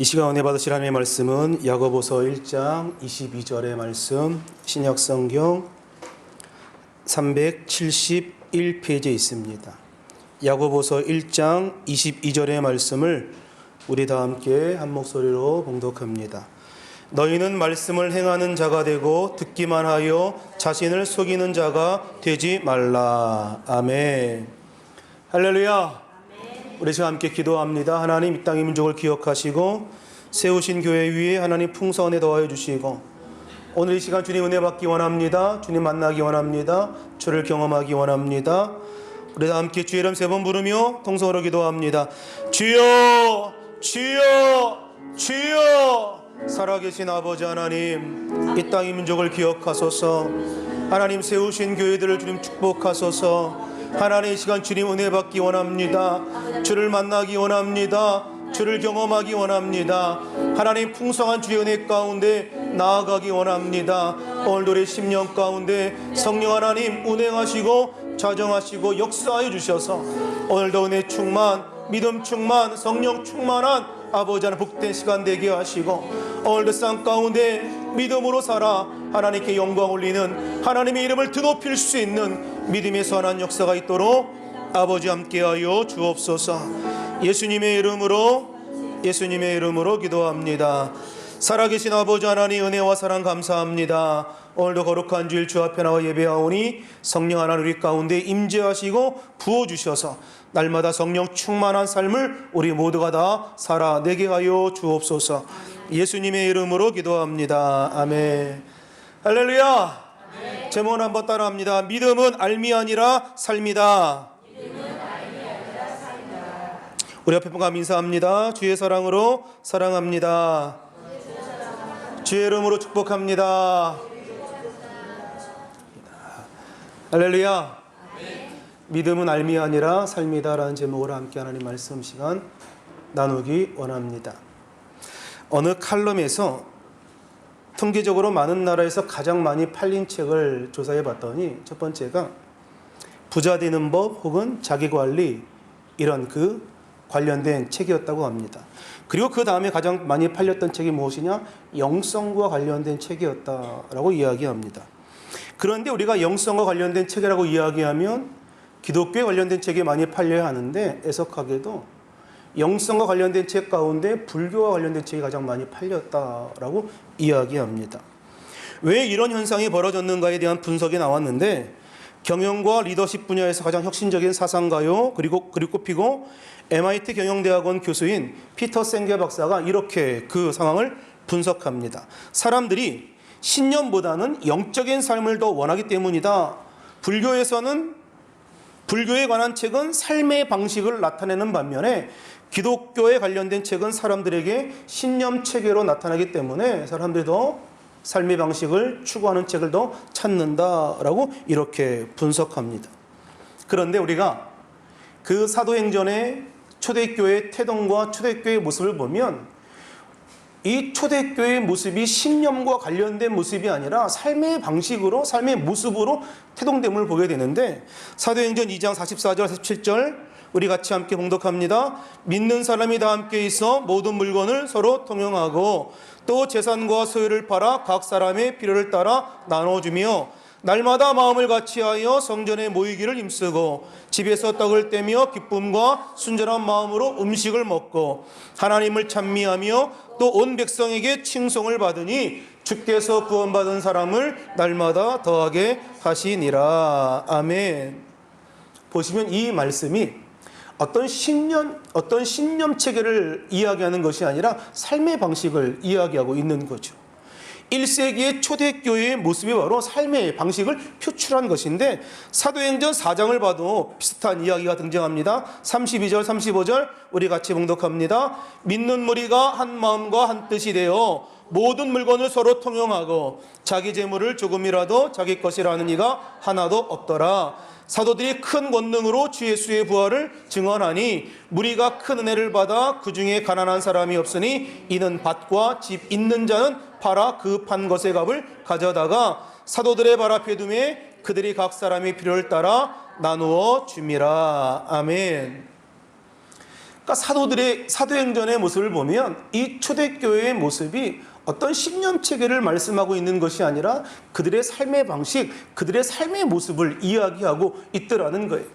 이 시간 은혜 받으실 하나님의 말씀은 야고보서 1장 22절의 말씀, 신약성경 371페이지에 있습니다. 야고보서 1장 22절의 말씀을 우리 다 함께 한 목소리로 봉독합니다. 너희는 말씀을 행하는 자가 되고 듣기만 하여 자신을 속이는 자가 되지 말라. 아멘. 할렐루야. 우리 지금 함께 기도합니다. 하나님, 이 땅의 민족을 기억하시고 세우신 교회 위에 하나님 풍성하게 더하여 주시고, 오늘 이 시간 주님 은혜 받기 원합니다. 주님 만나기 원합니다. 주를 경험하기 원합니다. 우리 다 함께 주의 이름 3번 부르며 통성으로 기도합니다. 주여, 주여, 주여. 살아계신 아버지 하나님, 이 땅의 민족을 기억하소서. 하나님, 세우신 교회들을 주님 축복하소서. 하나님, 이 시간 주님 은혜 받기 원합니다. 주를 만나기 원합니다. 주를 경험하기 원합니다. 하나님, 풍성한 주의 은혜 가운데 나아가기 원합니다. 오늘도 우리 10년 가운데 성령 하나님 운행하시고 자정하시고 역사하여 주셔서 오늘도 은혜 충만, 믿음 충만, 성령 충만한 아버지 하나님 복된 시간 되게 하시고, 오늘도 삶 가운데 믿음으로 살아 하나님께 영광 올리는, 하나님의 이름을 드높일 수 있는 믿음의 선한 역사가 있도록 아버지 함께하여 주옵소서. 예수님의 이름으로 기도합니다. 살아계신 아버지 하나님, 은혜와 사랑 감사합니다. 오늘도 거룩한 주일 주 앞에 나와 예배하오니 성령 하나님 우리 가운데 임재하시고 부어주셔서 날마다 성령 충만한 삶을 우리 모두가 다 살아내게 하여 주옵소서. 예수님의 이름으로 기도합니다. 아멘. 할렐루야. 아멘. 제목은 한번 따라합니다. 믿음은 알미 아니라 삶이다. 우리 앞에 분과 인사합니다. 주의 사랑으로 사랑합니다. 주의 이름으로 축복합니다. 할렐루야. 믿음은 알미 아니라 삶이다 라는 제목으로 함께 하나님 말씀 시간 나누기 원합니다. 어느 칼럼에서 통계적으로 많은 나라에서 가장 많이 팔린 책을 조사해 봤더니 첫 번째가 부자 되는 법 혹은 자기관리, 이런 그 관련된 책이었다고 합니다. 그리고 그 다음에 가장 많이 팔렸던 책이 무엇이냐? 영성과 관련된 책이었다라고 이야기합니다. 그런데 우리가 영성과 관련된 책이라고 이야기하면 기독교에 관련된 책이 많이 팔려야 하는데, 애석하게도 영성과 관련된 책 가운데 불교와 관련된 책이 가장 많이 팔렸다라고 이야기합니다. 왜 이런 현상이 벌어졌는가에 대한 분석이 나왔는데, 경영과 리더십 분야에서 가장 혁신적인 사상가요 그리고 꼽히고 MIT 경영대학원 교수인 피터 생게 박사가 이렇게 그 상황을 분석합니다. 사람들이 신념보다는 영적인 삶을 더 원하기 때문이다. 불교에 관한 책은 삶의 방식을 나타내는 반면에 기독교에 관련된 책은 사람들에게 신념 체계로 나타나기 때문에 사람들이 더 삶의 방식을 추구하는 책을 더 찾는다라고 이렇게 분석합니다. 그런데 우리가 그 사도행전의 초대교회의 태동과 초대교회의 모습을 보면 이 초대교회의 모습이 신념과 관련된 모습이 아니라 삶의 방식으로, 삶의 모습으로 태동됨을 보게 되는데, 사도행전 2장 44절 47절 우리 같이 함께 봉독합니다. 믿는 사람이 다 함께 있어 모든 물건을 서로 통용하고 또 재산과 소유를 팔아 각 사람의 필요를 따라 나눠주며 날마다 마음을 같이하여 성전에 모이기를 힘쓰고 집에서 떡을 떼며 기쁨과 순전한 마음으로 음식을 먹고 하나님을 찬미하며 또 온 백성에게 칭송을 받으니 주께서 구원받은 사람을 날마다 더하게 하시니라. 아멘. 보시면 이 말씀이 어떤 신념 체계를 이야기하는 것이 아니라 삶의 방식을 이야기하고 있는 거죠. 1세기의 초대교회의 모습이 바로 삶의 방식을 표출한 것인데, 사도행전 4장을 봐도 비슷한 이야기가 등장합니다. 32절 35절 우리 같이 봉독합니다. 믿는 무리가 한 마음과 한 뜻이 되어 모든 물건을 서로 통용하고 자기 재물을 조금이라도 자기 것이라 하는 이가 하나도 없더라. 사도들이 큰 권능으로 주 예수의 부활을 증언하니 무리가 큰 은혜를 받아 그 중에 가난한 사람이 없으니 이는 밭과 집 있는 자는 팔아 그 판 것의 값을 가져다가 사도들의 발 앞에 두매 그들이 각 사람의 필요를 따라 나누어 줍니다. 아멘. 그러니까 사도행전의 모습을 보면 이 초대교회의 모습이 어떤 신념 체계를 말씀하고 있는 것이 아니라 그들의 삶의 방식, 그들의 삶의 모습을 이야기하고 있더라는 거예요.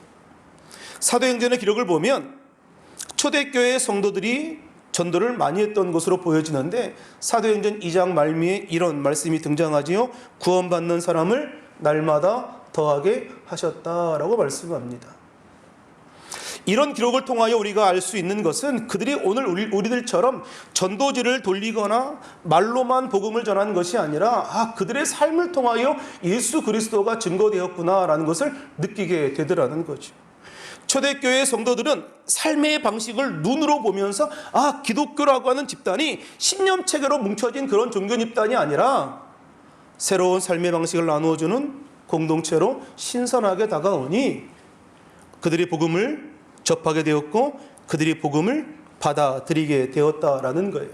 사도행전의 기록을 보면 초대교회의 성도들이 전도를 많이 했던 것으로 보여지는데 사도행전 2장 말미에 이런 말씀이 등장하지요. 구원받는 사람을 날마다 더하게 하셨다라고 말씀합니다. 이런 기록을 통하여 우리가 알 수 있는 것은 그들이 오늘 우리들처럼 전도지를 돌리거나 말로만 복음을 전한 것이 아니라 그들의 삶을 통하여 예수 그리스도가 증거되었구나라는 것을 느끼게 되더라는 거죠. 초대교회의 성도들은 삶의 방식을 눈으로 보면서 기독교라고 하는 집단이 신념체계로 뭉쳐진 그런 종교 집단이 아니라 새로운 삶의 방식을 나누어주는 공동체로 신선하게 다가오니 그들이 복음을 접하게 되었고 그들이 복음을 받아들이게 되었다라는 거예요.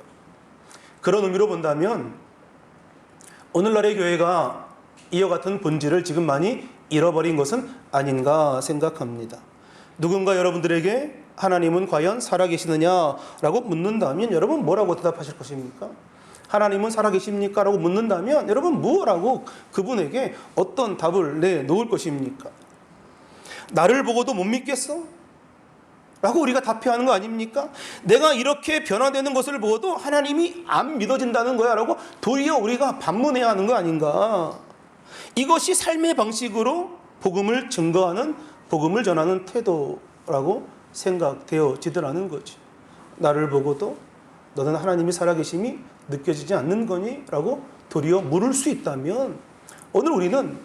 그런 의미로 본다면 오늘날의 교회가 이와 같은 본질을 지금 많이 잃어버린 것은 아닌가 생각합니다. 누군가 여러분들에게 하나님은 과연 살아계시느냐라고 묻는다면 여러분 뭐라고 대답하실 것입니까? 하나님은 살아계십니까? 라고 묻는다면 여러분 뭐라고 그분에게 어떤 답을 내놓을 것입니까? 나를 보고도 못 믿겠어? 라고 우리가 답해야 하는 거 아닙니까? 내가 이렇게 변화되는 것을 보고도 하나님이 안 믿어진다는 거야 라고 도리어 우리가 반문해야 하는 거 아닌가? 이것이 삶의 방식으로 복음을 증거하는, 복음을 전하는 태도라고 생각되어지더라는 거지. 나를 보고도 너는 하나님이 살아계심이 느껴지지 않는 거니? 라고 도리어 물을 수 있다면 오늘 우리는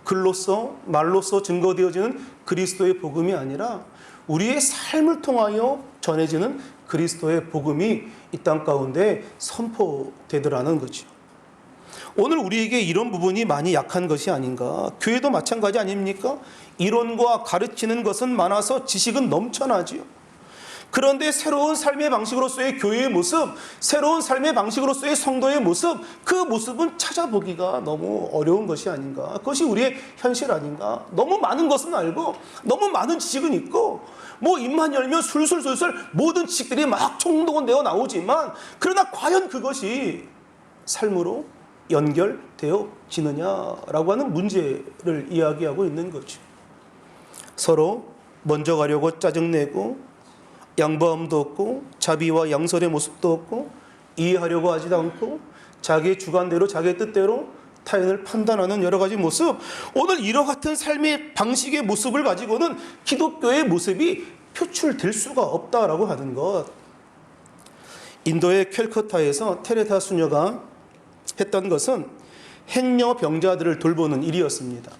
글로서 말로서 증거되어지는 그리스도의 복음이 아니라 우리의 삶을 통하여 전해지는 그리스도의 복음이 이 땅 가운데 선포되더라는 거죠. 오늘 우리에게 이런 부분이 많이 약한 것이 아닌가. 교회도 마찬가지 아닙니까? 이론과 가르치는 것은 많아서 지식은 넘쳐나지요. 그런데 새로운 삶의 방식으로서의 교회의 모습, 새로운 삶의 방식으로서의 성도의 모습, 그 모습은 찾아보기가 너무 어려운 것이 아닌가. 그것이 우리의 현실 아닌가. 너무 많은 것은 알고 너무 많은 지식은 있고 입만 열면 술술술술 모든 지식들이 막 총동원되어 나오지만 그러나 과연 그것이 삶으로 연결되어지느냐라고 하는 문제를 이야기하고 있는 거죠. 서로 먼저 가려고 짜증내고 양보함도 없고 자비와 양설의 모습도 없고 이해하려고 하지도 않고 자기의 주관대로 자기의 뜻대로 타인을 판단하는 여러 가지 모습, 오늘 이와 같은 삶의 방식의 모습을 가지고는 기독교의 모습이 표출될 수가 없다라고 하는 것. 인도의 캘커타에서 테레사 수녀가 했던 것은 행여 병자들을 돌보는 일이었습니다.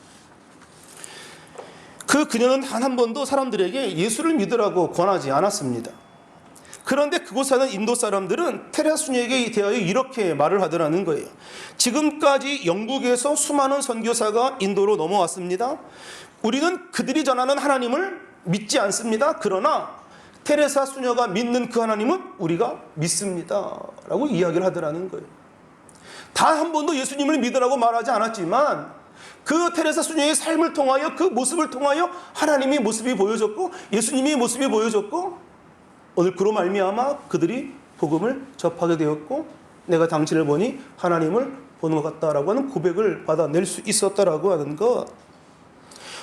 그녀는 단 한 번도 사람들에게 예수를 믿으라고 권하지 않았습니다. 그런데 그곳 사는 인도 사람들은 테레사 수녀에게 대하여 이렇게 말을 하더라는 거예요. 지금까지 영국에서 수많은 선교사가 인도로 넘어왔습니다. 우리는 그들이 전하는 하나님을 믿지 않습니다. 그러나 테레사 수녀가 믿는 그 하나님은 우리가 믿습니다. 라고 이야기를 하더라는 거예요. 단 한 번도 예수님을 믿으라고 말하지 않았지만 그 테레사 수녀의 삶을 통하여 그 모습을 통하여 하나님의 모습이 보여졌고 예수님의 모습이 보여졌고 오늘 그로 말미암아 그들이 복음을 접하게 되었고 내가 당신을 보니 하나님을 보는 것 같다라고 하는 고백을 받아낼 수 있었다라고 하는 것.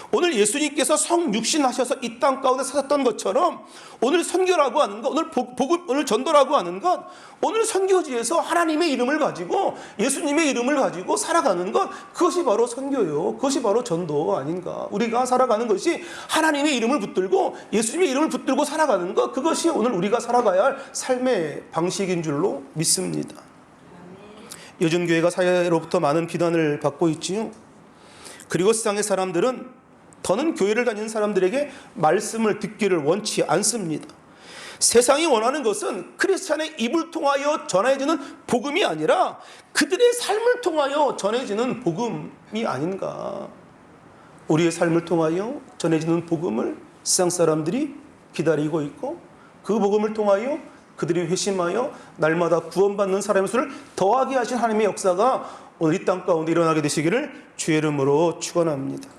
오늘 예수님께서 성육신하셔서 이 땅 가운데 사셨던 것처럼 오늘 선교라고 하는 것, 오늘 복음, 오늘 전도라고 하는 것, 오늘 선교지에서 하나님의 이름을 가지고 예수님의 이름을 가지고 살아가는 것, 그것이 바로 선교요. 그것이 바로 전도 아닌가. 우리가 살아가는 것이 하나님의 이름을 붙들고 예수님의 이름을 붙들고 살아가는 것, 그것이 오늘 우리가 살아가야 할 삶의 방식인 줄로 믿습니다. 요즘 교회가 사회로부터 많은 비난을 받고 있지요. 그리고 세상의 사람들은 더는 교회를 다니는 사람들에게 말씀을 듣기를 원치 않습니다. 세상이 원하는 것은 크리스찬의 입을 통하여 전해지는 복음이 아니라 그들의 삶을 통하여 전해지는 복음이 아닌가. 우리의 삶을 통하여 전해지는 복음을 세상 사람들이 기다리고 있고 그 복음을 통하여 그들이 회심하여 날마다 구원받는 사람의 수를 더하게 하신 하나님의 역사가 오늘 이 땅 가운데 일어나게 되시기를 주의 이름으로 축원합니다.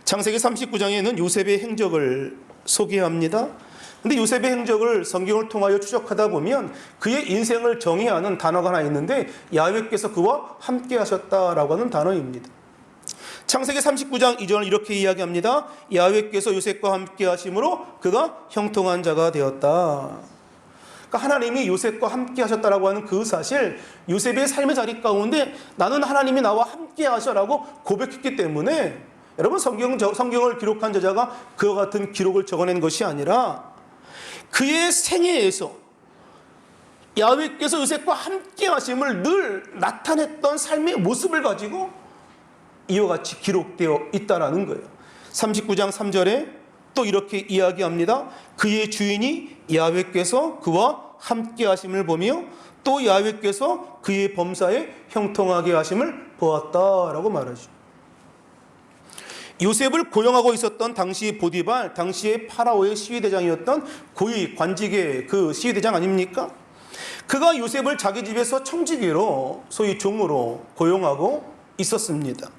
창세기 39장에는 요셉의 행적을 소개합니다. 근데 요셉의 행적을 성경을 통하여 추적하다 보면 그의 인생을 정의하는 단어가 하나 있는데 야훼께서 그와 함께 하셨다라고 하는 단어입니다. 창세기 39장 2절을 이렇게 이야기합니다. 야훼께서 요셉과 함께 하심으로 그가 형통한 자가 되었다. 그러니까 하나님이 요셉과 함께 하셨다라고 하는 그 사실, 요셉의 삶의 자리 가운데 나는 하나님이 나와 함께 하셔라고 고백했기 때문에, 여러분 성경을 기록한 저자가 그와 같은 기록을 적어낸 것이 아니라 그의 생애에서 야훼께서 요셉과 함께 하심을 늘 나타냈던 삶의 모습을 가지고 이와 같이 기록되어 있다라는 거예요. 39장 3절에 또 이렇게 이야기합니다. 그의 주인이 야훼께서 그와 함께 하심을 보며 또 야훼께서 그의 범사에 형통하게 하심을 보았다라고 말하죠. 요셉을 고용하고 있었던 당시 보디발, 당시의 파라오의 시위대장이었던 고위 관직의 그 시위대장 아닙니까? 그가 요셉을 자기 집에서 청지기로, 소위 종으로 고용하고 있었습니다.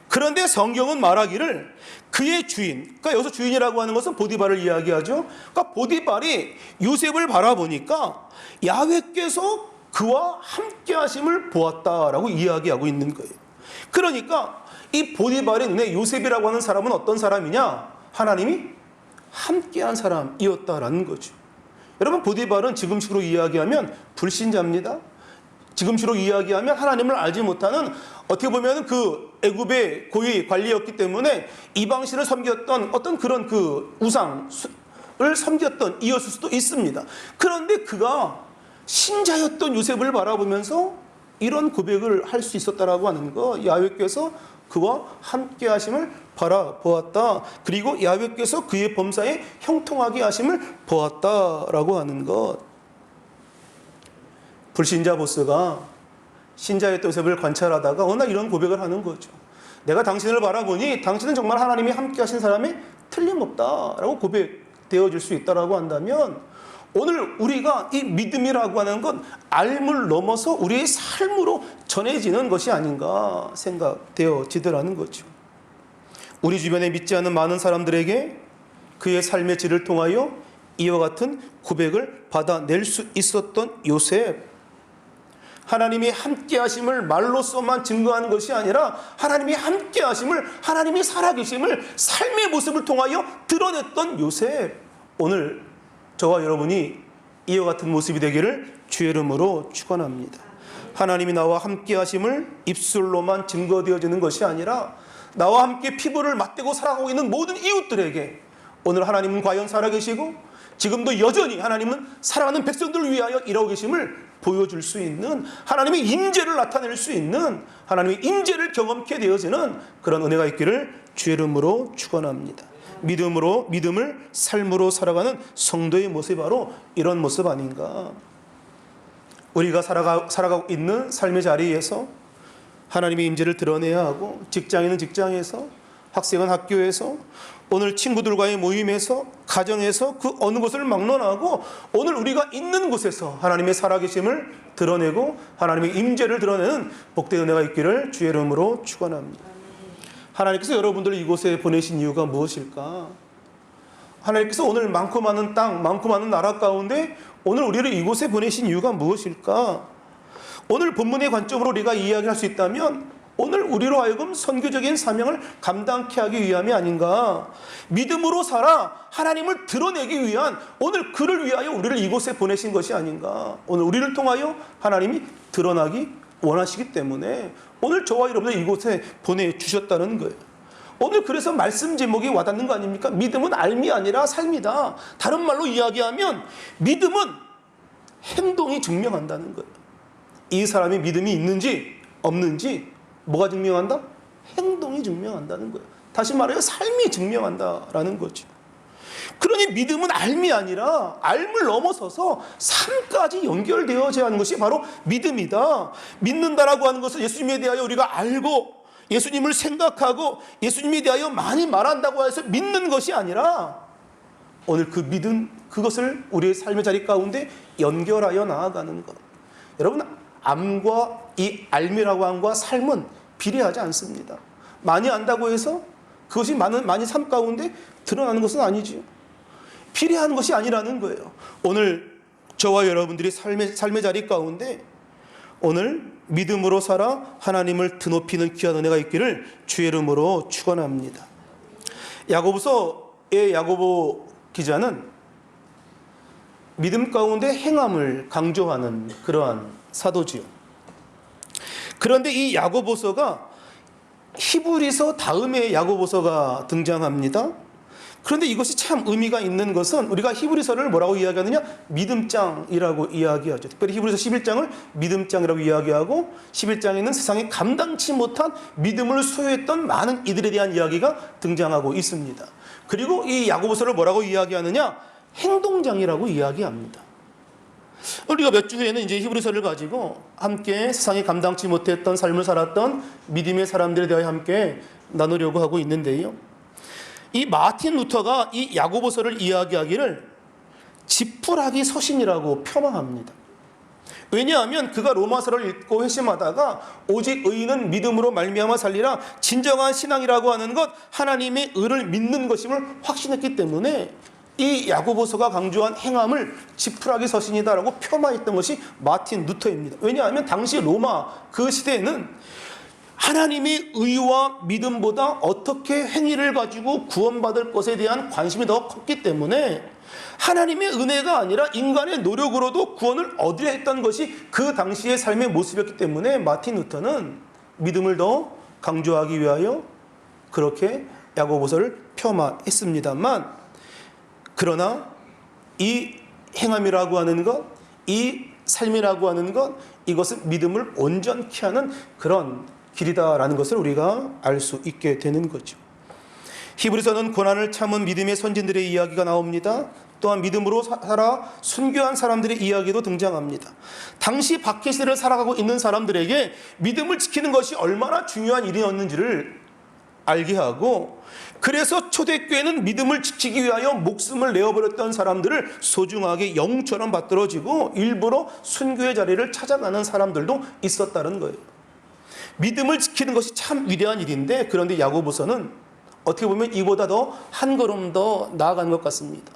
그런데 성경은 말하기를 그의 주인, 그러니까 여기서 주인이라고 하는 것은 보디발을 이야기하죠. 그러니까 보디발이 요셉을 바라보니까 야훼께서 그와 함께 하심을 보았다라고 이야기하고 있는 거예요. 그러니까 이 보디발의 눈에 요셉이라고 하는 사람은 어떤 사람이냐? 하나님이 함께한 사람이었다라는 거죠. 여러분, 보디발은 지금식으로 이야기하면 불신자입니다. 지금식으로 이야기하면 하나님을 알지 못하는, 어떻게 보면 그 애굽의 고위 관리였기 때문에 이방신을 섬겼던 어떤 그런 그 우상을 섬겼던 이었을 수도 있습니다. 그런데 그가 신자였던 요셉을 바라보면서 이런 고백을 할 수 있었다라고 하는 거, 야훼께서 그와 함께 하심을 바라보았다. 그리고 야훼께서 그의 범사에 형통하게 하심을 보았다라고 하는 것. 불신자 보스가 신자였던 요셉을 관찰하다가 어느 날 이런 고백을 하는 거죠. 내가 당신을 바라보니 당신은 정말 하나님이 함께 하신 사람이 틀림없다라고 고백되어질 수 있다라고 한다면, 오늘 우리가 이 믿음이라고 하는 건 알물 넘어서 우리의 삶으로 전해지는 것이 아닌가 생각되어지더라는 거죠. 우리 주변에 믿지 않는 많은 사람들에게 그의 삶의 질을 통하여 이와 같은 고백을 받아낼 수 있었던 요셉. 하나님이 함께 하심을 말로서만 증거하는 것이 아니라 하나님이 함께 하심을, 하나님이 살아계심을 삶의 모습을 통하여 드러냈던 요셉. 오늘 저와 여러분이 이와 같은 모습이 되기를 주의 이름으로 축원합니다. 하나님이 나와 함께 하심을 입술로만 증거되어지는 것이 아니라 나와 함께 피부를 맞대고 살아가고 있는 모든 이웃들에게 오늘 하나님은 과연 살아계시고 지금도 여전히 하나님은 사랑하는 백성들을 위하여 일하고 계심을 보여줄 수 있는, 하나님의 임재를 나타낼 수 있는, 하나님의 임재를 경험케 되어지는 그런 은혜가 있기를 주의 이름으로 축원합니다. 믿음을 삶으로 살아가는 성도의 모습이 바로 이런 모습 아닌가. 우리가 살아가고 있는 삶의 자리에서 하나님의 임재를 드러내야 하고, 직장인은 직장에서, 학생은 학교에서, 오늘 친구들과의 모임에서, 가정에서, 그 어느 곳을 막론하고 오늘 우리가 있는 곳에서 하나님의 살아계심을 드러내고 하나님의 임재를 드러내는 복된 은혜가 있기를 주의 이름으로 축원합니다. 하나님께서 여러분들을 이곳에 보내신 이유가 무엇일까? 하나님께서 오늘 많고 많은 땅, 많고 많은 나라 가운데 오늘 우리를 이곳에 보내신 이유가 무엇일까? 오늘 본문의 관점으로 우리가 이야기할 수 있다면 오늘 우리로 하여금 선교적인 사명을 감당케 하기 위함이 아닌가. 믿음으로 살아 하나님을 드러내기 위한, 오늘 그를 위하여 우리를 이곳에 보내신 것이 아닌가. 오늘 우리를 통하여 하나님이 드러나기 원하시기 때문에 오늘 저와 여러분을 이곳에 보내주셨다는 거예요. 오늘 그래서 말씀 제목이 와닿는 거 아닙니까? 믿음은 알미 아니라 삶이다. 다른 말로 이야기하면 믿음은 행동이 증명한다는 거예요. 이 사람이 믿음이 있는지 없는지 뭐가 증명한다? 행동이 증명한다는 거예요. 다시 말해요, 삶이 증명한다라는 거죠. 그러니 믿음은 알미 아니라 알물 넘어서서 삶까지 연결되어져야 하는 것이 바로 믿음이다. 믿는다라고 하는 것은 예수님에 대하여 우리가 알고 예수님을 생각하고 예수님에 대하여 많이 말한다고 해서 믿는 것이 아니라 오늘 그 믿음, 그것을 우리의 삶의 자리 가운데 연결하여 나아가는 것. 여러분, 암과 이 알미라고 함과 삶은 비례하지 않습니다. 많이 안다고 해서 그것이 많이 삶 가운데 드러나는 것은 아니지요. 비례하는 것이 아니라는 거예요. 오늘 저와 여러분들이 삶의 자리 가운데 오늘 믿음으로 살아 하나님을 드높이는 귀한 은혜가 있기를 주의 이름으로 축원합니다. 야고보서의 야고보 기자는 믿음 가운데 행함을 강조하는 그러한 사도지요. 그런데 이 야고보서가 히브리서 다음에 야고보서가 등장합니다. 그런데 이것이 참 의미가 있는 것은 우리가 히브리서를 뭐라고 이야기하느냐? 믿음장이라고 이야기하죠. 특별히 히브리서 11장을 믿음장이라고 이야기하고 11장에는 세상에 감당치 못한 믿음을 소유했던 많은 이들에 대한 이야기가 등장하고 있습니다. 그리고 이 야고보서를 뭐라고 이야기하느냐? 행동장이라고 이야기합니다. 우리가 몇 주 후에는 이제 히브리서를 가지고 함께 세상에 감당치 못했던 삶을 살았던 믿음의 사람들에 대하여 함께 나누려고 하고 있는데요. 이 마틴 루터가 이 야고보서를 이야기하기를 지푸라기 서신이라고 폄하합니다. 왜냐하면 그가 로마서를 읽고 회심하다가 오직 의인은 믿음으로 말미암아 살리라, 진정한 신앙이라고 하는 것 하나님의 의를 믿는 것임을 확신했기 때문에 이 야고보서가 강조한 행함을 지푸라기 서신이다라고 폄하했던 것이 마틴 루터입니다. 왜냐하면 당시 로마 그 시대에는 하나님의 의와 믿음보다 어떻게 행위를 가지고 구원받을 것에 대한 관심이 더 컸기 때문에 하나님의 은혜가 아니라 인간의 노력으로도 구원을 얻으려 했던 것이 그 당시의 삶의 모습이었기 때문에 마틴 루터는 믿음을 더 강조하기 위하여 그렇게 야고보서를 폄하했습니다만, 그러나 이 행함이라고 하는 것, 이 삶이라고 하는 것, 이것은 믿음을 온전케 하는 그런 길이다라는 것을 우리가 알 수 있게 되는 거죠. 히브리서는 고난을 참은 믿음의 선진들의 이야기가 나옵니다. 또한 믿음으로 살아 순교한 사람들의 이야기도 등장합니다. 당시 박해시대를 살아가고 있는 사람들에게 믿음을 지키는 것이 얼마나 중요한 일이었는지를 알게 하고, 그래서 초대교회는 믿음을 지키기 위하여 목숨을 내어버렸던 사람들을 소중하게 영처럼 받들어지고 일부러 순교의 자리를 찾아가는 사람들도 있었다는 거예요. 믿음을 지키는 것이 참 위대한 일인데, 그런데 야고보서는 어떻게 보면 이보다 더 한 걸음 더 나아간 것 같습니다.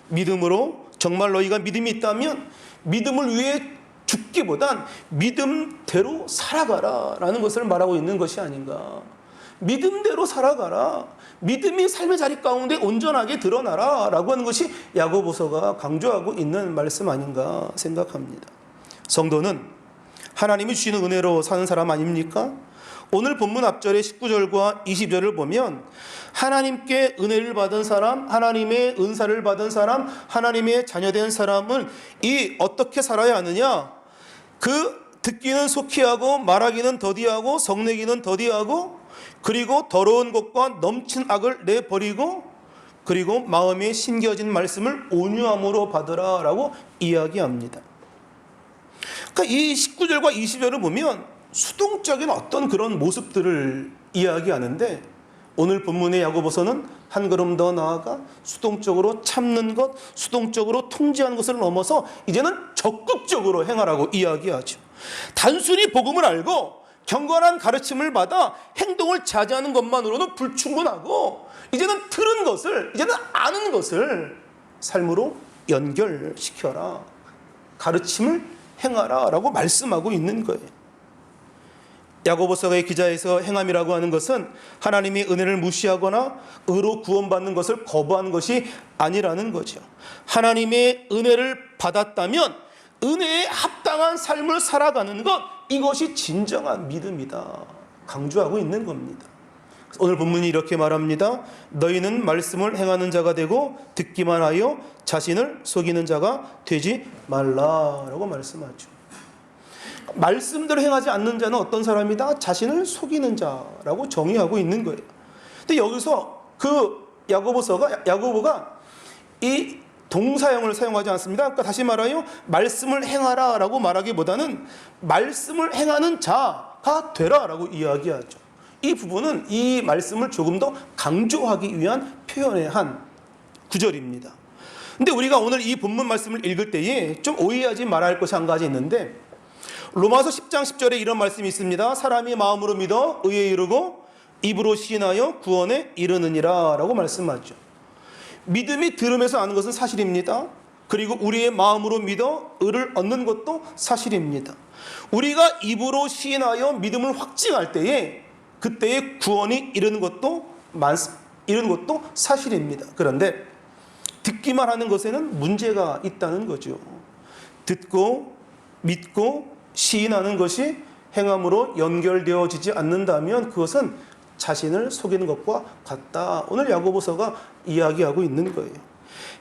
믿음으로 정말 너희가 믿음이 있다면 믿음을 위해 죽기보단 믿음대로 살아가라 라는 것을 말하고 있는 것이 아닌가. 믿음대로 살아가라, 믿음이 삶의 자리 가운데 온전하게 드러나라 라고 하는 것이 야고보서가 강조하고 있는 말씀 아닌가 생각합니다. 성도는 하나님이 주시는 은혜로 사는 사람 아닙니까? 오늘 본문 앞절의 19절과 20절을 보면 하나님께 은혜를 받은 사람, 하나님의 은사를 받은 사람, 하나님의 자녀된 사람은 이 어떻게 살아야 하느냐? 그 듣기는 속히 하고 말하기는 더디하고 성내기는 더디하고, 그리고 더러운 것과 넘친 악을 내버리고, 그리고 마음에 심겨진 말씀을 온유함으로 받으라 라고 이야기합니다. 그러니까 이 19절과 20절을 보면 수동적인 어떤 그런 모습들을 이야기하는데, 오늘 본문의 야고보서는 한 걸음 더 나아가 수동적으로 참는 것, 수동적으로 통제하는 것을 넘어서 이제는 적극적으로 행하라고 이야기하죠. 단순히 복음을 알고 경건한 가르침을 받아 행동을 자제하는 것만으로는 불충분하고, 이제는 들은 것을, 이제는 아는 것을 삶으로 연결시켜라, 가르침을 행하라 라고 말씀하고 있는 거예요. 야고보서의 기자에서 행함이라고 하는 것은 하나님의 은혜를 무시하거나 의로 구원받는 것을 거부하는 것이 아니라는 거죠. 하나님의 은혜를 받았다면 은혜에 합당한 삶을 살아가는 것, 이것이 진정한 믿음이다 강조하고 있는 겁니다. 오늘 본문이 이렇게 말합니다. 너희는 말씀을 행하는 자가 되고 듣기만 하여 자신을 속이는 자가 되지 말라라고 말씀하죠. 말씀대로 행하지 않는 자는 어떤 사람이다? 자신을 속이는 자라고 정의하고 있는 거예요. 근데 여기서 그 야고보가 이 동사형을 사용하지 않습니다. 그러니까 다시 말하여 말씀을 행하라 라고 말하기보다는 말씀을 행하는 자가 되라 라고 이야기하죠. 이 부분은 이 말씀을 조금 더 강조하기 위한 표현의 한 구절입니다. 근데 우리가 오늘 이 본문 말씀을 읽을 때에 좀 오해하지 말아야 할 것이 한 가지 있는데, 로마서 10장 10절에 이런 말씀이 있습니다. 사람이 마음으로 믿어 의에 이르고 입으로 시인하여 구원에 이르느니라 라고 말씀하죠. 믿음이 들음에서 아는 것은 사실입니다. 그리고 우리의 마음으로 믿어 의를 얻는 것도 사실입니다. 우리가 입으로 시인하여 믿음을 확증할 때에 그때의 구원이 이르는 것도 사실입니다. 그런데 듣기만 하는 것에는 문제가 있다는 거죠. 듣고 믿고 시인하는 것이 행함으로 연결되어지지 않는다면 그것은 자신을 속이는 것과 같다. 오늘 야고보서가 이야기하고 있는 거예요.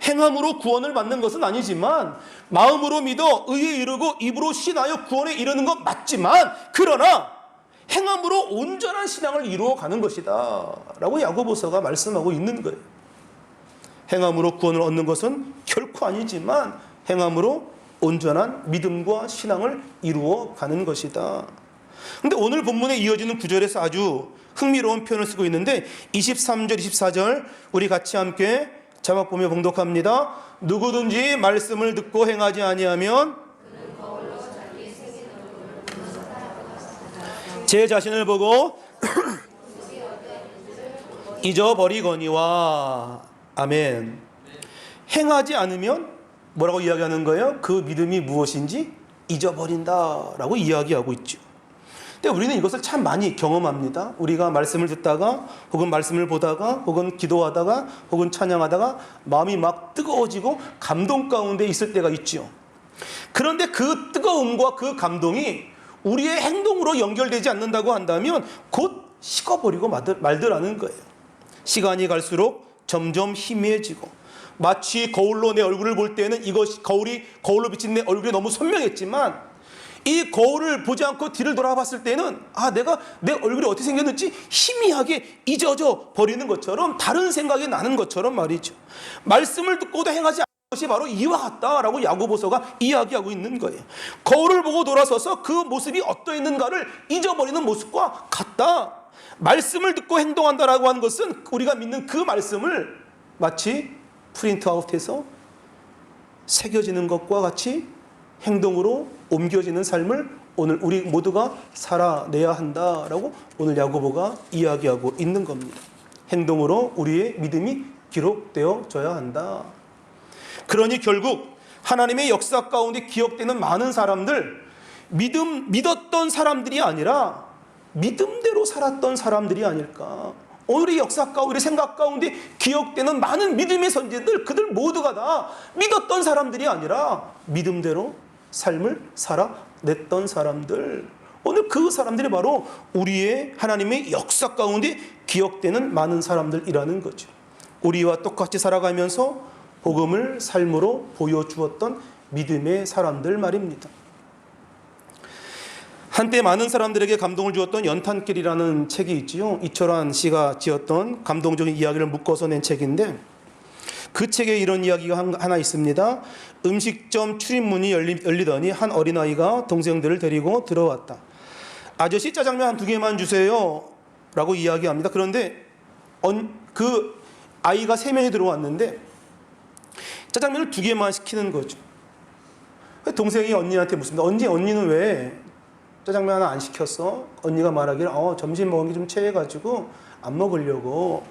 행함으로 구원을 받는 것은 아니지만 마음으로 믿어 의에 이르고 입으로 시인하여 구원에 이르는 것 맞지만, 그러나 행함으로 온전한 신앙을 이루어가는 것이다 라고 야고보서가 말씀하고 있는 거예요. 행함으로 구원을 얻는 것은 결코 아니지만 행함으로 온전한 믿음과 신앙을 이루어가는 것이다. 그런데 오늘 본문에 이어지는 구절에서 아주 흥미로운 표현을 쓰고 있는데 23절 24절 우리 같이 함께 자막 보며 봉독합니다. 누구든지 말씀을 듣고 행하지 아니하면 제 자신을 보고 잊어버리거니와. 아멘. 행하지 않으면 뭐라고 이야기하는 거예요? 그 믿음이 무엇인지 잊어버린다라고 이야기하고 있죠. 근데 우리는 이것을 참 많이 경험합니다. 우리가 말씀을 듣다가 혹은 말씀을 보다가 혹은 기도하다가 혹은 찬양하다가 마음이 막 뜨거워지고 감동 가운데 있을 때가 있죠. 그런데 그 뜨거움과 그 감동이 우리의 행동으로 연결되지 않는다고 한다면 곧 식어버리고 말더라는 거예요. 시간이 갈수록 점점 희미해지고, 마치 거울로 내 얼굴을 볼 때는 이것이 거울로 비친 내 얼굴이 너무 선명했지만 이 거울을 보지 않고 뒤를 돌아봤을 때는 내가 내 얼굴이 어떻게 생겼는지 희미하게 잊어져 버리는 것처럼, 다른 생각이 나는 것처럼 말이죠. 말씀을 듣고도 행하지 않는 것이 바로 이와 같다라고 야고보서가 이야기하고 있는 거예요. 거울을 보고 돌아서서 그 모습이 어떠했는가를 잊어버리는 모습과 같다. 말씀을 듣고 행동한다라고 하는 것은 우리가 믿는 그 말씀을 마치 프린트아웃해서 새겨지는 것과 같이 행동으로 옮겨지는 삶을 오늘 우리 모두가 살아내야 한다라고 오늘 야고보가 이야기하고 있는 겁니다. 행동으로 우리의 믿음이 기록되어져야 한다. 그러니 결국 하나님의 역사 가운데 기억되는 많은 사람들, 믿었던 사람들이 아니라 믿음대로 살았던 사람들이 아닐까. 오늘의 역사 가운데, 우리 생각 가운데 기억되는 많은 믿음의 선지들, 그들 모두가 다 믿었던 사람들이 아니라 믿음대로 삶을 살아냈던 사람들. 오늘 그 사람들이 바로 우리의 하나님의 역사 가운데 기억되는 많은 사람들이라는 거죠. 우리와 똑같이 살아가면서 복음을 삶으로 보여주었던 믿음의 사람들 말입니다. 한때 많은 사람들에게 감동을 주었던 연탄길이라는 책이 있지요. 이철환 씨가 지었던 감동적인 이야기를 묶어서 낸 책인데, 그 책에 이런 이야기가 하나 있습니다. 음식점 출입문이 열리더니 한 어린아이가 동생들을 데리고 들어왔다. 아저씨, 짜장면 한 2개만 주세요 라고 이야기합니다. 그런데 그 아이가 3명이 들어왔는데 짜장면을 2개만 시키는 거죠. 동생이 언니한테 묻습니다. 언니는 왜 짜장면 하나 안 시켰어? 언니가 말하기를 점심 먹은 게 좀 체해가지고 안 먹으려고.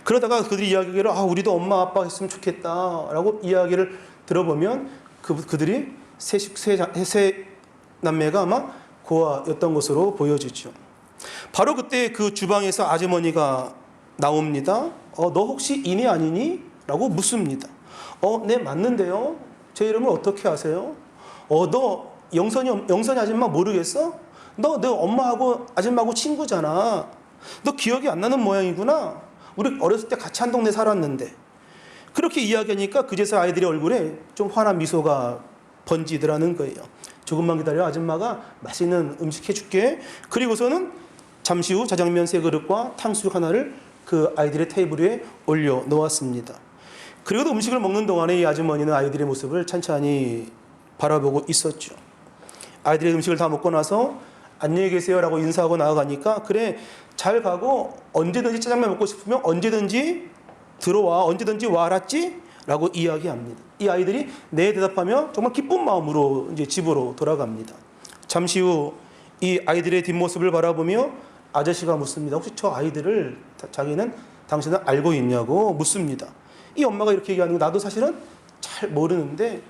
그러다가 그들이 이야기하기를 우리도 엄마 아빠 했으면 좋겠다 라고 이야기를 들어보면 그들이 세 남매가 아마 고아였던 것으로 보여지죠. 바로 그때 그 주방에서 아주머니가 나옵니다. 너 혹시 이니 아니니? 라고 묻습니다. 네 맞는데요. 제 이름을 어떻게 아세요? 너 영선이 아줌마 모르겠어? 너 내 엄마하고 아줌마하고 친구잖아. 너 기억이 안 나는 모양이구나. 우리 어렸을 때 같이 한 동네 살았는데. 그렇게 이야기하니까 그제서 아이들의 얼굴에 좀 환한 미소가 번지더라는 거예요. 조금만 기다려, 아줌마가 맛있는 음식 해줄게. 그리고서는 잠시 후 짜장면 3그릇과 탕수육 하나를 그 아이들의 테이블 위에 올려 놓았습니다. 그리고 음식을 먹는 동안에 이 아주머니는 아이들의 모습을 찬찬히 바라보고 있었죠. 아이들이 음식을 다 먹고 나서 안녕히 계세요 라고 인사하고 나아가니까, 그래 잘 가고 언제든지 짜장면 먹고 싶으면 언제든지 들어와, 언제든지 와, 알았지? 라고 이야기합니다. 이 아이들이 네 대답하며 정말 기쁜 마음으로 이제 집으로 돌아갑니다. 잠시 후 이 아이들의 뒷모습을 바라보며 아저씨가 묻습니다. 혹시 저 아이들을 자기는 당신은 알고 있냐고 묻습니다. 이 엄마가 이렇게 얘기하는 거 나도 사실은 잘 모르는데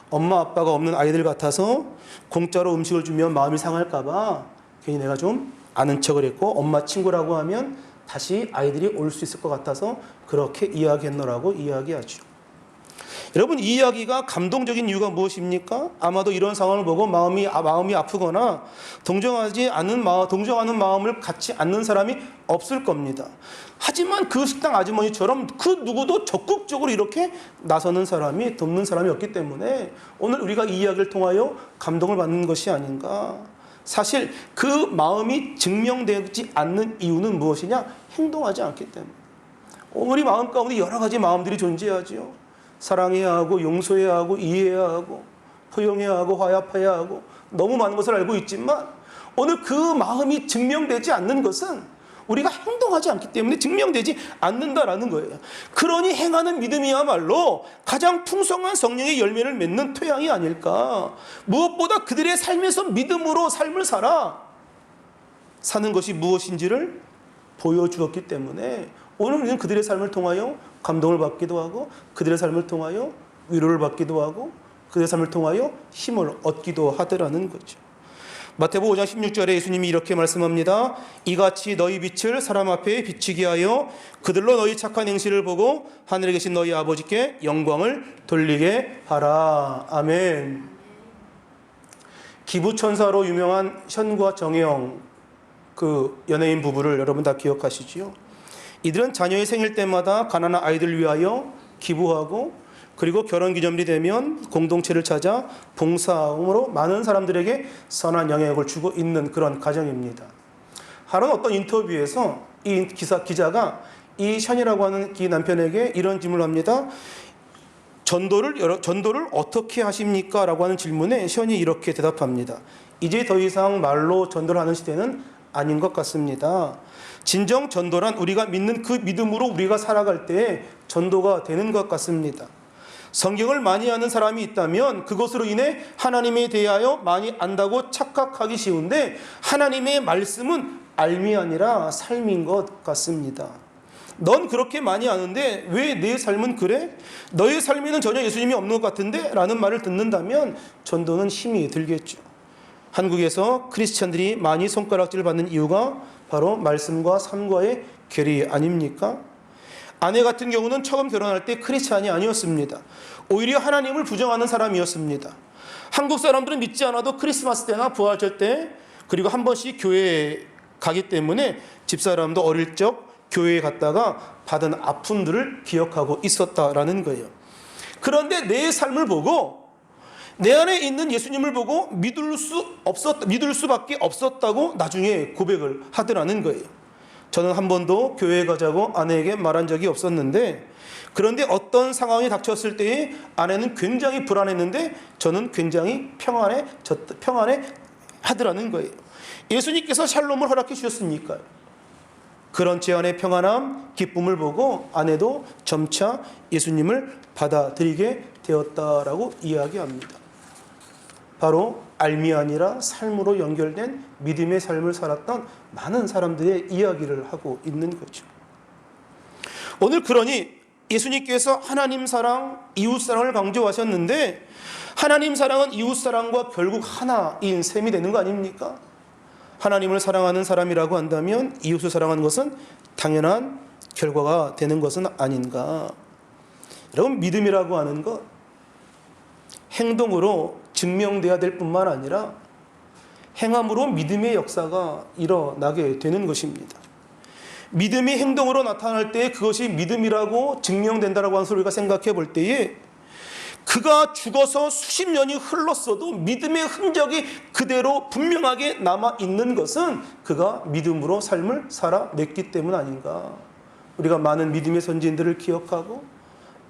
엄마 아빠가 없는 아이들 같아서 공짜로 음식을 주면 마음이 상할까 봐 괜히 내가 좀 아는 척을 했고 엄마 친구라고 하면 다시 아이들이 올 수 있을 것 같아서 그렇게 이야기했노라고 이야기하죠. 여러분, 이 이야기가 감동적인 이유가 무엇입니까? 아마도 이런 상황을 보고 마음이 아프거나 동정하는 마음을 갖지 않는 사람이 없을 겁니다. 하지만 그 식당 아주머니처럼 그 누구도 적극적으로 이렇게 나서는 사람이, 돕는 사람이 없기 때문에 오늘 우리가 이 이야기를 통하여 감동을 받는 것이 아닌가. 사실 그 마음이 증명되지 않는 이유는 무엇이냐? 행동하지 않기 때문에. 우리 마음 가운데 여러 가지 마음들이 존재하지요. 사랑해야 하고 용서해야 하고 이해해야 하고 포용해야 하고 화합해야 하고 너무 많은 것을 알고 있지만 오늘 그 마음이 증명되지 않는 것은 우리가 행동하지 않기 때문에 증명되지 않는다라는 거예요. 그러니 행하는 믿음이야말로 가장 풍성한 성령의 열매를 맺는 토양이 아닐까. 무엇보다 그들의 삶에서 믿음으로 삶을 사는 것이 무엇인지를 보여주었기 때문에 오늘 우리는 그들의 삶을 통하여 감동을 받기도 하고 그들의 삶을 통하여 위로를 받기도 하고 그들의 삶을 통하여 힘을 얻기도 하더라는 거죠. 마태복음 5장 16절에 예수님이 이렇게 말씀합니다. 이같이 너희 빛을 사람 앞에 비치게 하여 그들로 너희 착한 행실을 보고 하늘에 계신 너희 아버지께 영광을 돌리게 하라. 아멘. 기부천사로 유명한 현과 정혜영 그 연예인 부부를 여러분 다 기억하시지요? 이들은 자녀의 생일 때마다 가난한 아이들을 위하여 기부하고 그리고 결혼기념일이 되면 공동체를 찾아 봉사함으로 많은 사람들에게 선한 영향력을 주고 있는 그런 가정입니다. 하루는 어떤 인터뷰에서 이 기자가 이 션이라고 하는 이 남편에게 이런 질문을 합니다. 전도를 어떻게 하십니까? 라고 하는 질문에 션이 이렇게 대답합니다. 이제 더 이상 말로 전도를 하는 시대는 아닌 것 같습니다. 진정 전도란 우리가 믿는 그 믿음으로 우리가 살아갈 때 전도가 되는 것 같습니다. 성경을 많이 아는 사람이 있다면 그것으로 인해 하나님에 대하여 많이 안다고 착각하기 쉬운데 하나님의 말씀은 알미 아니라 삶인 것 같습니다. 넌 그렇게 많이 아는데 왜 내 삶은 그래? 너의 삶에는 전혀 예수님이 없는 것 같은데? 라는 말을 듣는다면 전도는 힘이 들겠죠. 한국에서 크리스찬들이 많이 손가락질을 받는 이유가 바로 말씀과 삶과의 괴리 아닙니까? 아내 같은 경우는 처음 결혼할 때 크리스찬이 아니었습니다. 오히려 하나님을 부정하는 사람이었습니다. 한국 사람들은 믿지 않아도 크리스마스 때나 부활절 때 그리고 한 번씩 교회에 가기 때문에 집사람도 어릴 적 교회에 갔다가 받은 아픔들을 기억하고 있었다라는 거예요. 그런데 내 삶을 보고 내 안에 있는 예수님을 보고 믿을 수밖에 없었다고 나중에 고백을 하더라는 거예요. 저는 한 번도 교회에 가자고 아내에게 말한 적이 없었는데 그런데 어떤 상황이 닥쳤을 때에 아내는 굉장히 불안했는데 저는 굉장히 평안해 하더라는 거예요. 예수님께서 샬롬을 허락해 주셨으니까요. 그런 제 안의 평안함, 기쁨을 보고 아내도 점차 예수님을 받아들이게 되었다라고 이야기합니다. 바로 알미 아니라 삶으로 연결된 믿음의 삶을 살았던 많은 사람들의 이야기를 하고 있는 거죠. 오늘 그러니 예수님께서 하나님 사랑, 이웃 사랑을 강조하셨는데 하나님 사랑은 이웃 사랑과 결국 하나인 셈이 되는 거 아닙니까? 하나님을 사랑하는 사람이라고 한다면 이웃을 사랑하는 것은 당연한 결과가 되는 것은 아닌가. 여러분, 믿음이라고 하는 것 행동으로 증명돼야 될 뿐만 아니라 행함으로 믿음의 역사가 일어나게 되는 것입니다. 믿음이 행동으로 나타날 때 그것이 믿음이라고 증명된다라고 하는 소리가 생각해 볼 때에 그가 죽어서 수십 년이 흘렀어도 믿음의 흔적이 그대로 분명하게 남아있는 것은 그가 믿음으로 삶을 살아냈기 때문 아닌가. 우리가 많은 믿음의 선지인들을 기억하고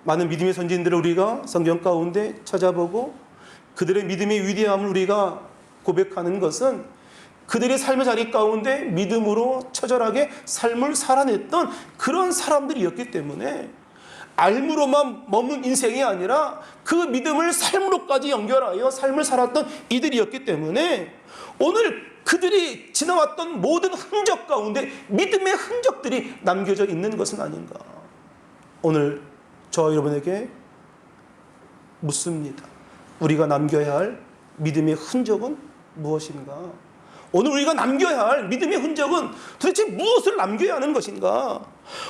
많은 믿음의 선지인들을 우리가 성경 가운데 찾아보고 그들의 믿음의 위대함을 우리가 고백하는 것은 그들의 삶의 자리 가운데 믿음으로 처절하게 삶을 살아냈던 그런 사람들이었기 때문에 알므로만 머문 인생이 아니라 그 믿음을 삶으로까지 연결하여 삶을 살았던 이들이었기 때문에 오늘 그들이 지나왔던 모든 흔적 가운데 믿음의 흔적들이 남겨져 있는 것은 아닌가. 오늘 저와 여러분에게 묻습니다. 우리가 남겨야 할 믿음의 흔적은 무엇인가? 오늘 우리가 남겨야 할 믿음의 흔적은 도대체 무엇을 남겨야 하는 것인가?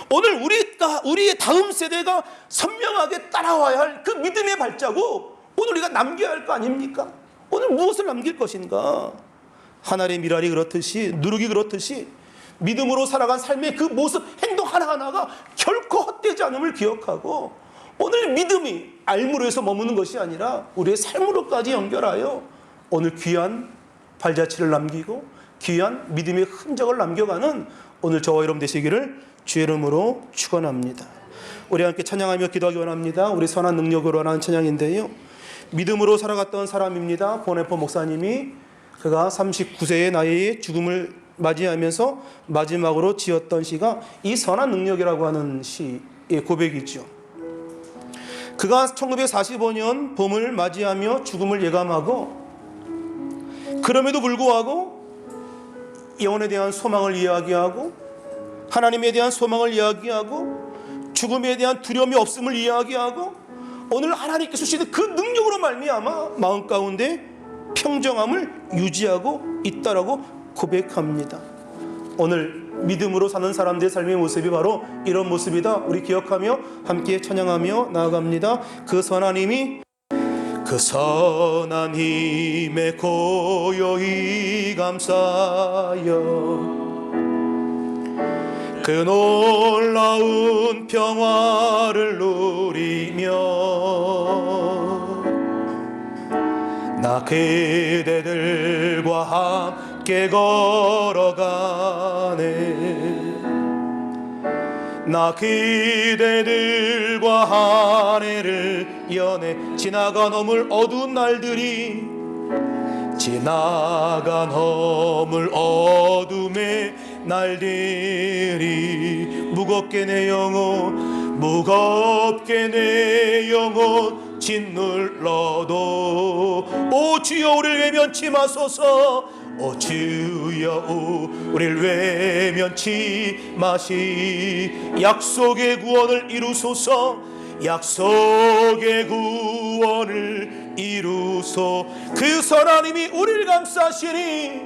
오늘 우리의 다음 세대가 선명하게 따라와야 할 그 믿음의 발자국, 오늘 우리가 남겨야 할 거 아닙니까? 오늘 무엇을 남길 것인가? 하늘의 미랄이 그렇듯이, 누룩이 그렇듯이 믿음으로 살아간 삶의 그 모습, 행동 하나하나가 결코 헛되지 않음을 기억하고, 오늘 믿음이 알므로에서 머무는 것이 아니라 우리의 삶으로까지 연결하여 오늘 귀한 발자취를 남기고 귀한 믿음의 흔적을 남겨가는 오늘 저와 여러분 되시기를 주의 이름으로 축원합니다. 우리 함께 찬양하며 기도하기 원합니다. 우리 선한 능력으로 하는 찬양인데요, 믿음으로 살아갔던 사람입니다. 보네포 목사님이 그가 39세의 나이에 죽음을 맞이하면서 마지막으로 지었던 시가 이 선한 능력이라고 하는 시의 고백이죠. 그가 1945년 봄을 맞이하며 죽음을 예감하고, 그럼에도 불구하고 영혼에 대한 소망을 이야기하고, 하나님에 대한 소망을 이야기하고, 죽음에 대한 두려움이 없음을 이야기하고, 오늘 하나님께서 주시는 그 능력으로 말미암아 마음 가운데 평정함을 유지하고 있다라고 고백합니다. 오늘 믿음으로 사는 사람들의 삶의 모습이 바로 이런 모습이다. 우리 기억하며 함께 찬양하며 나아갑니다. 그 선한 힘이, 그 선한 힘에 고요히 감싸여 그 놀라운 평화를 누리며 나 그대들과 함께 걸어가네. 나 그대들과 한 해를 연해 지나가 넘을 어두운 날들이, 지나가 넘을 어둠의 날들이 무겁게 내 영혼, 무겁게 내 영혼 짓눌러도 오 주여 우리를 외면치 마소서. 오 주여 우리를 외면치 마시. 약속의 구원을 이루소서. 약속의 구원을 이루소. 그 선한 힘이 우리를 감싸시니,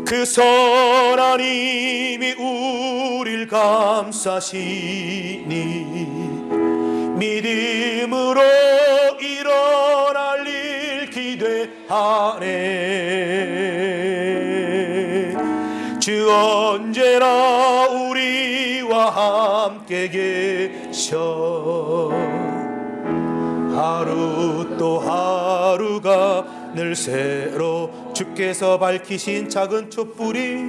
그 선한 힘이 우리를 감싸시니, 믿음으로 일어날 일 기대하네. 주 언제나 우리와 함께 계셔. 하루 또 하루가 늘 새로 주께서 밝히신 작은 촛불이,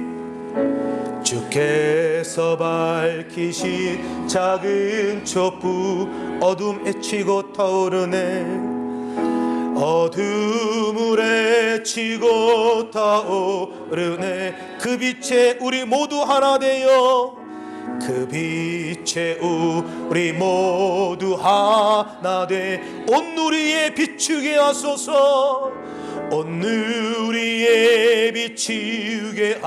주께서 밝히신 작은 촛불 어둠 에치고 타오르네. 어둠을 에치고 타오르네. 그 빛에 우리 모두 하나 되어, 그 빛에 우리 모두 하나 돼 온누리에 비추게 하소서. 온누리에 비추게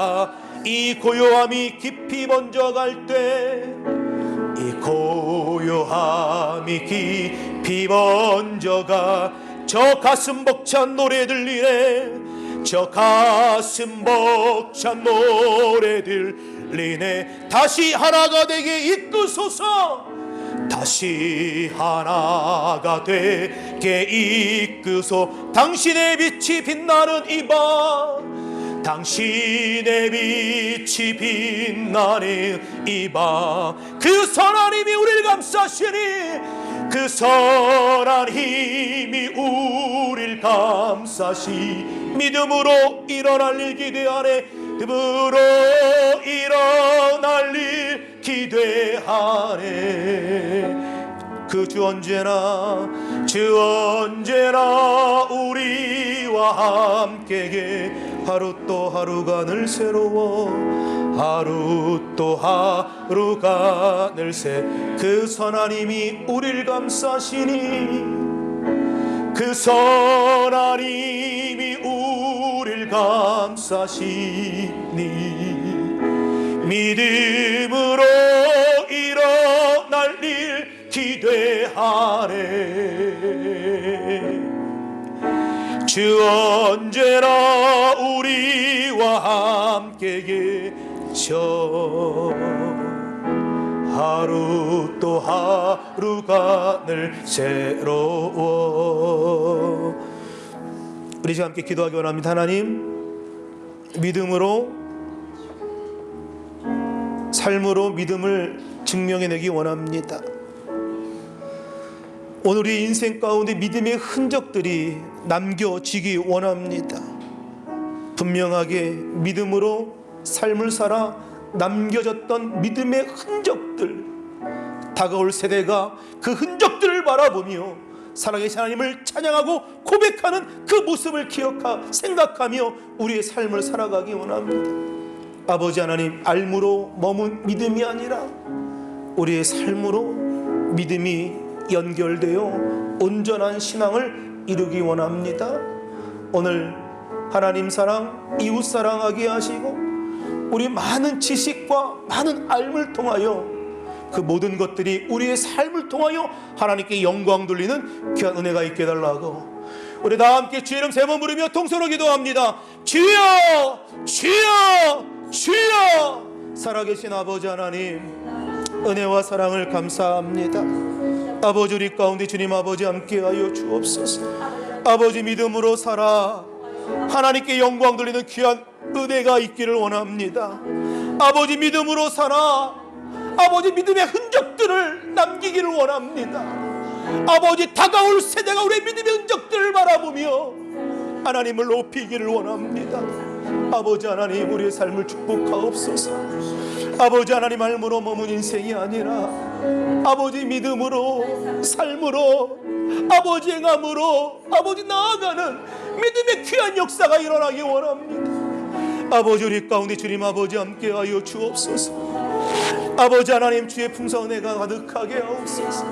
이 고요함이 깊이 번져갈 때, 이 고요함이 깊이 번져가 저 가슴 벅찬 노래 들리네. 저 가슴 벅찬 노래 들리네. 다시 하나가 되게 이끄소서. 다시 하나가 되게 이끄소. 당신의 빛이 빛나는 이 밤, 당신의 빛이 빛나는 이 밤, 그 선한 힘이 우리를 감싸시니, 그 선한 힘이 우리를 감싸시. 믿음으로 일어날 일 기대하네. 믿음으로 일어날 일 기대하네. 그 주 언제나 우리와 함께 하루 또 하루가 늘 새로워. 하루 또 하루가 늘새 그 선하님이 우릴 감싸시니 그 선하님이 우릴 감싸시니 믿음으로 일어날 일 기대하네 주 언제나 우리와 함께 계셔 하루 또 하루가 늘 새로워. 우리 지금 함께 기도하기 원합니다. 하나님, 믿음으로 삶으로 믿음을 증명해내기 원합니다. 오늘 우리 인생 가운데 믿음의 흔적들이 남겨지기 원합니다. 분명하게 믿음으로 삶을 살아 남겨졌던 믿음의 흔적들, 다가올 세대가 그 흔적들을 바라보며 살아계신 하나님을 찬양하고 고백하는 그 모습을 생각하며 우리의 삶을 살아가기 원합니다. 아버지 하나님, 알무로 머문 믿음이 아니라 우리의 삶으로 믿음이 연결되어 온전한 신앙을 이루기 원합니다. 오늘 하나님 사랑, 이웃 사랑하게 하시고 우리 많은 지식과 많은 알을 통하여 그 모든 것들이 우리의 삶을 통하여 하나님께 영광 돌리는 귀한 은혜가 있게 해달라고 우리 다 함께 주의 이름 세 번 부르며 통성으로 기도합니다. 주여 주여 주여. 살아계신 아버지 하나님, 은혜와 사랑을 감사합니다. 아버지, 우리 가운데 주님 아버지 함께하여 주옵소서. 아버지, 믿음으로 살아 하나님께 영광 돌리는 귀한 은혜가 있기를 원합니다. 아버지, 믿음으로 살아 아버지 믿음의 흔적들을 남기기를 원합니다. 아버지, 다가올 세대가 우리의 믿음의 흔적들을 바라보며 하나님을 높이기를 원합니다. 아버지 하나님, 우리의 삶을 축복하옵소서. 아버지 하나님, 알므로 머문 인생이 아니라 아버지 믿음으로 삶으로 아버지 행함으로 아버지 나아가는 믿음의 귀한 역사가 일어나기 원합니다. 아버지, 우리 가운데 주님 아버지 함께하여 주옵소서. 아버지 하나님, 주의 풍성한 은혜가 가득하게 하옵소서.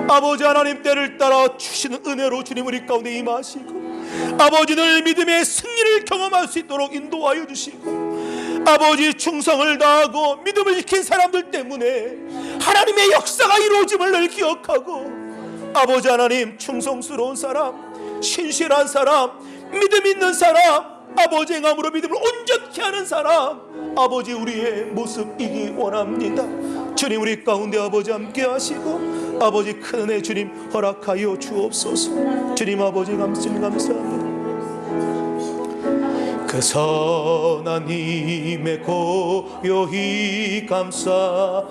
아버지 하나님, 때를 따라 주시는 은혜로 주님 우리 가운데 임하시고 아버지 늘 믿음의 승리를 경험할 수 있도록 인도하여 주시고 아버지, 충성을 다하고 믿음을 지킨 사람들 때문에 하나님의 역사가 이루어짐을 늘 기억하고 아버지 하나님, 충성스러운 사람, 신실한 사람, 믿음 있는 사람, 아버지 행함으로 믿음을 온전케 하는 사람, 아버지 우리의 모습이기 원합니다. 주님 우리 가운데 아버지 함께 하시고 아버지 큰 은혜 주님 허락하여 주옵소서. 주님 아버지 감사합니다. 그 선한 힘에 고요히 감싸여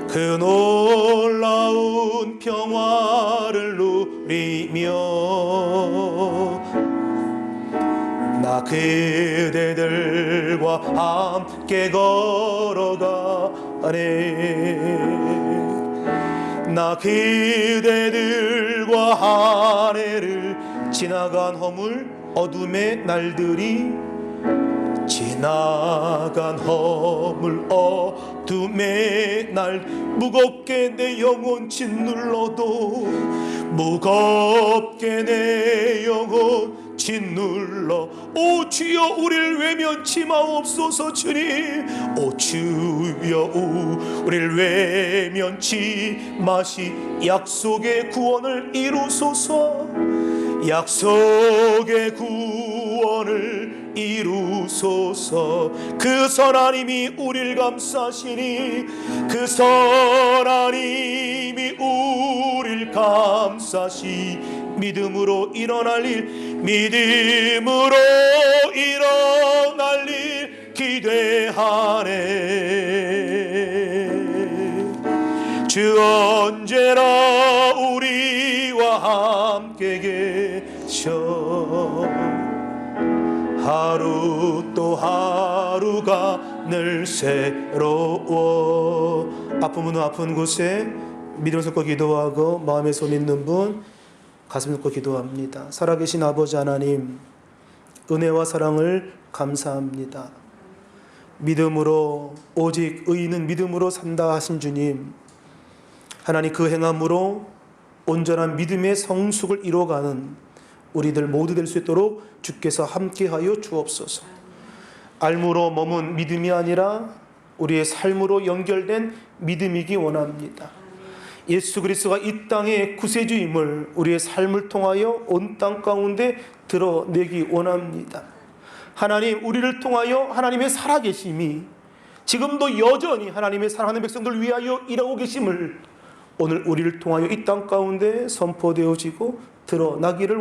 그 놀라운 평화를 누리며 나 그대들과 함께 걸어가네. 나 그대들과 한 해를 지나간 허물 어둠의 날들이 지나간 허물 어둠의 날 무겁게 내 영혼 짓눌러도 무겁게 내 영혼 짓눌러 오 주여 우리를 외면치 마옵소서. 주님 오 주여 우리를 외면치 마시 약속의 구원을 이루소서. 약속의 구원을 이루소서. 그 선하님이 우리를 감싸시니 그 선하님이 우리를 감싸시 믿음으로 일어날 일 믿음으로 일어날 일 기대하네. 주 언제나 우리와 함께 계셔 하루 또 하루가 늘 새로워. 아픔은 아픈 곳에 믿음을 섞어 기도하고 마음에 손 있는 분 가슴 놓고 기도합니다. 살아계신 아버지 하나님, 은혜와 사랑을 감사합니다. 믿음으로 오직 의인은 믿음으로 산다 하신 주님, 하나님 그 행함으로 온전한 믿음의 성숙을 이뤄가는 우리들 모두 될 수 있도록 주께서 함께하여 주옵소서. 알므로 머문 믿음이 아니라 우리의 삶으로 연결된 믿음이기 원합니다. 예수 그리스도가 이 땅의 구세주임을 우리의 삶을 통하여 온 땅 가운데 드러내기 원합니다. 하나님, 우리를 통하여 하나님의 살아계심이 지금도 여전히 하나님의 사랑하는 백성들을 위하여 일하고 계심을 오늘 우리를 통하여 이 땅 가운데 선포되어지고 드러나기를